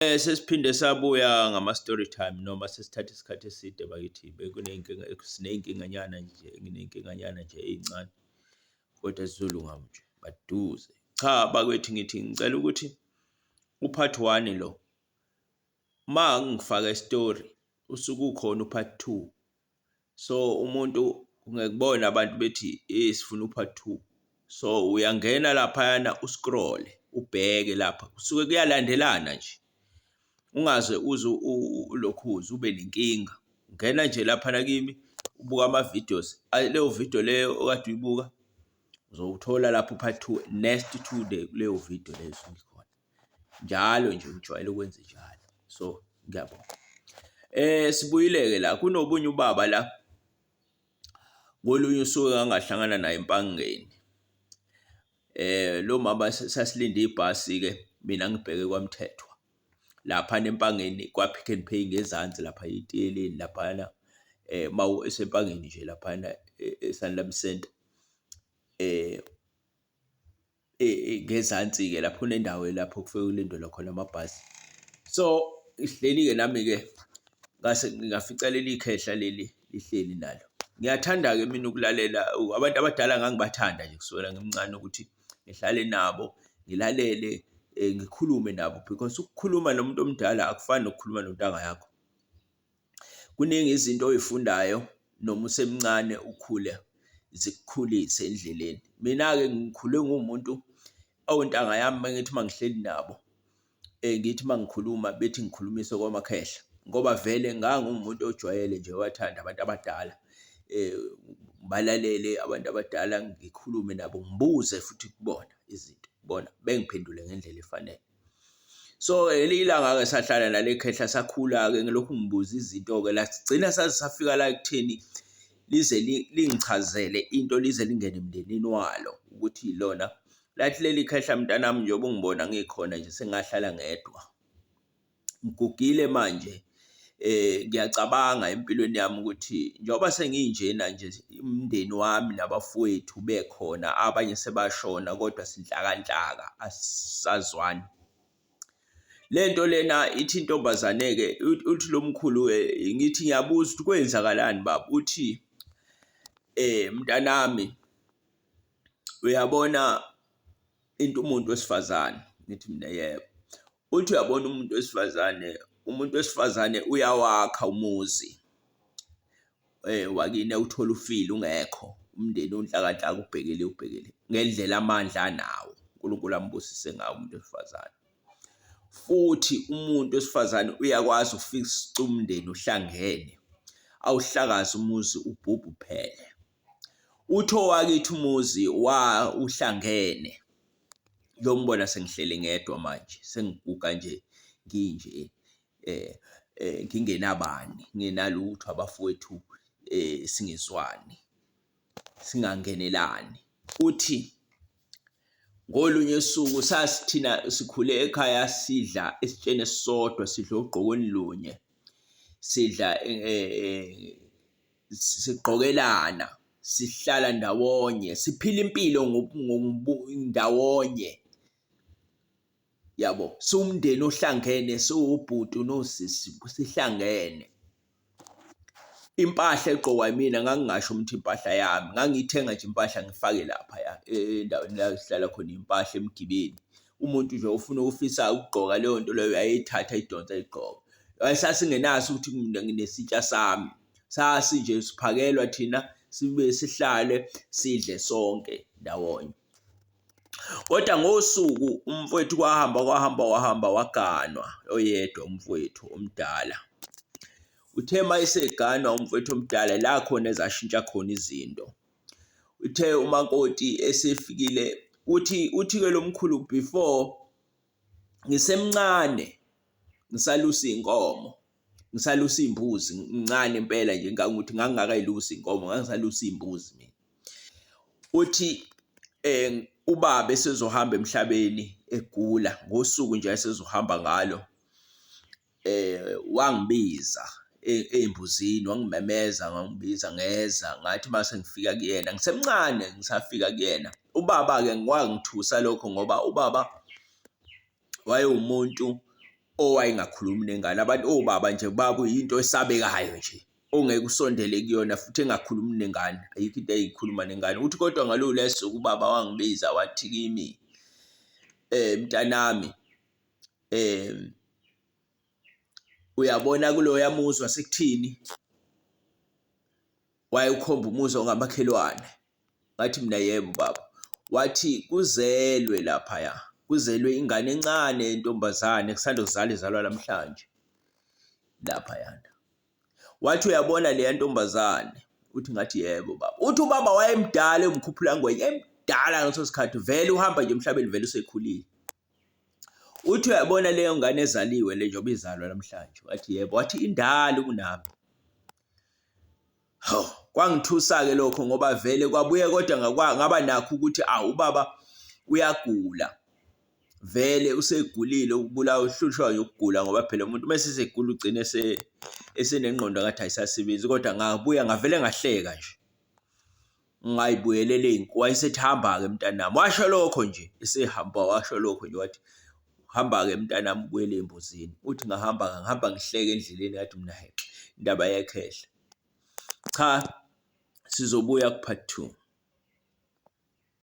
Sesiphinde sabuya ngama-story time noma sesithatha isikhathi eside bakithi bekuney'nkinga siney'nkinganyana nje nginey'nkinganyana nje ey'ncane kodwa zizolunga nje maduze. Cha bakwethu ngithi ngicela ukuthi u-part 1 lo uma ngifaka i-story usuke ukhona u-part 2. So umuntu ungekubona abantu bethi sifuna u-part 2. So uyangena laphayana uscroll-e ubheke lapha kusuke kuyalandelana nje. Ungaze uze ulokhuza ube nenkinga. Ungena nje laphana kimi ubuka ama-videos. Leyo video leyo okade uyibuka uzowuthola lapho u-part 2 next to leyo video leyo esuke ikhona. Njalo nje ngijwayele ukwenza njalo. So ngiyabonga. Sibuyile-ke la kunobunye ubaba la kolunye usuke ngangahlangana naye empangeni. Lo mama sasilinde ibhasi-ke mina ngibheke kwaMthethwa. Lapha empangeni kwa-Pick n Pay ngezansi lapha etiyeleni laphana esempangeni nje laphana eSanlam Center ngezansi-ke lapho kunendawo lapho kufike kulindelwa khona amabhasi. So ihleli-ke nami-ke ngase ngafica leli khehla leli lihleli nalo. Ngiyathanda-ke mina ukulalela abantu abadala ngangibathanda nje kusukela ngimncane ukuthi ngihlale nabo ngilalele ngikhulume nabo because ukukhuluma nomuntu omdala akufani nokukhuluma nontanga yakho. Kuningi izinto oyifundayo noma usemncane ukhule zikukhulise endleleni. Mina-ke ngikhule ngumuntu ontanga yami mangithi mangihleli nabo ngithi mangikhuluma bethi ngikhulumise kwamakhehla ngoba vele ngangumuntu ojwayele nje wathanda abantu abadala. Balalele abantu abadala ngikhulume nabo ngibuze futhi kubona izinto bona bengiphendule ngendlela efanele. So ilanga-ke sahlala nale khehla sakhula-ke ngilokhu ngibuza izinto-ke la sigcina safika la ekutheni lize lingichazele into lize lingene emndenini walo ukuthi lona lathi leli khehla mntanami njengoba ungibona ngikhona nje sengahlala ngedwa. Ngigugile manje ngiyacabanga empilweni yami ukuthi njengoba senginjena nje umndeni wami nabafowethu bekhona abanye sebashona kodwa sinhlakanhlaka asisazwani. Lento lena ithi intombazane-ke uthi lo mkhulu ngithi ngiyabuza ukuthi kwenzakalani baba uthi mntanami uyabona into umuntu wesifazane ngithi mina yebo. Uthi uyabona umuntu wesifazane uyawakha umuzi wakini uthola ufile ungekho umndeni onhlakanhlaka ubhekele ngendlela amandla anawo uNkulunkulu ambusise ngawo umuntu wesifazane. Futhi umuntu wesifazane uyakwazi ukufisa umndeni uhlangene awuhlakaza umuzi ubhubhu phele. Utho wakithi umuzi uhlangene lo mbona sengihlele ngedwa manje sengiguga nje nginje ngingenabani nginalutho abafowethu singezwani singangenelani. Uthi ngolunye usuku sasithina sikhule ekhaya sidla esitsheni esisodwa sidla ogqokweni lunye sidla sigqokelana sihlala ndawonye siphila impilo ndawonye yabo. Siwumndeni ohlangene siwubhuti nosisi sihlangene. Impahla egqokwa yimina ngangingasho ukuthi impahla yami ngangithenga nje impahla ngifake lapha endaweni la sihlala khona impahla emgibeni. Umuntu nje ufuna ufisa ukugqoka leyo nto leyo ayithatha idonsa igqoka. Sasingenaso ukuthi mina nginesitsha sami. Sasi nje siphakelwa thina sibe sihlale sidle sonke ndawonye. Kodwa ngosuku umfowethu kwahamba waganwa oyedwa umfowethu omdala. Uthe mayeseganwa umfowethu omdala la khona ezashintsha khona izinto. Uthe umakoti esefikile uthi-ke lo mkhulu before ngisemncane ngisalusa inkomo ngisalusa imbuzi incane impela nje ngangukuthi ngangakayilusa inkomo ngangisalusa imbuzi mina. Uthi ubaba esezohamba emhlabeni egula ngosuku nje esezohamba ngalo wangibiza embuzini wangimemeza ngangibiza ngeza ngathi mase ngifika kuyena ngisemncane ngisafika kuyena. Ubaba-ke kwangithusa lokho ngoba ubaba wayewumuntu owayengakhulumi nengane. Abantu obaba nje babuyinto esabekayo nje, ongeke usondele kuyona futhi engakhulumi nengane, ayikho into eyikhuluma nengane. Uthi kodwa ngalolu suku ubaba wangibiza wathi kimi, mntanami, uyabona kuloya muzi wasekuthini, wayeukhomba umuzi ongamakhelwane. Ngathi mina yebo baba. Wathi kuzelwe laphaya, kuzelwe ingane encane yentombazane kusanda kuzala, izalwa namhlanje laphayana. Wathi uyabona leya ntombazane? Uthi ngathi yebo baba. Uthi ubaba wayemdala eMkhuphulangwenya, emdala ngaleso sikhathi, vele uhamba nje emhlabeni vele usekhulile. Uthi uyabona leyo ngane ezaliwe le njengoba izalwa namhlanje? Wathi yebo. Wathi indala kunami. Hawu, kwangithusa-ke lokho ngoba vele kwabuye kodwa ngaba nakho ukuthi ubaba uyagula, vele usegulile, ukubulawa, uhlushwa ukugula ngoba phela umuntu mase segula ugcine esenengqondo ngathi ayisasebenzi. Kodwa ngabuya ngavele ngahleka nje, ngayibuyelele wayesethi hamba-ke mntanami. Washo lokho nje, esehamba washo lokho nje, wathi hamba-ke mntanami ubuyele embuzini. Uthi ngihamba ngihleka endleleni, ngathi mina indaba yekhehla. Cha, sizobuya ku-part 2.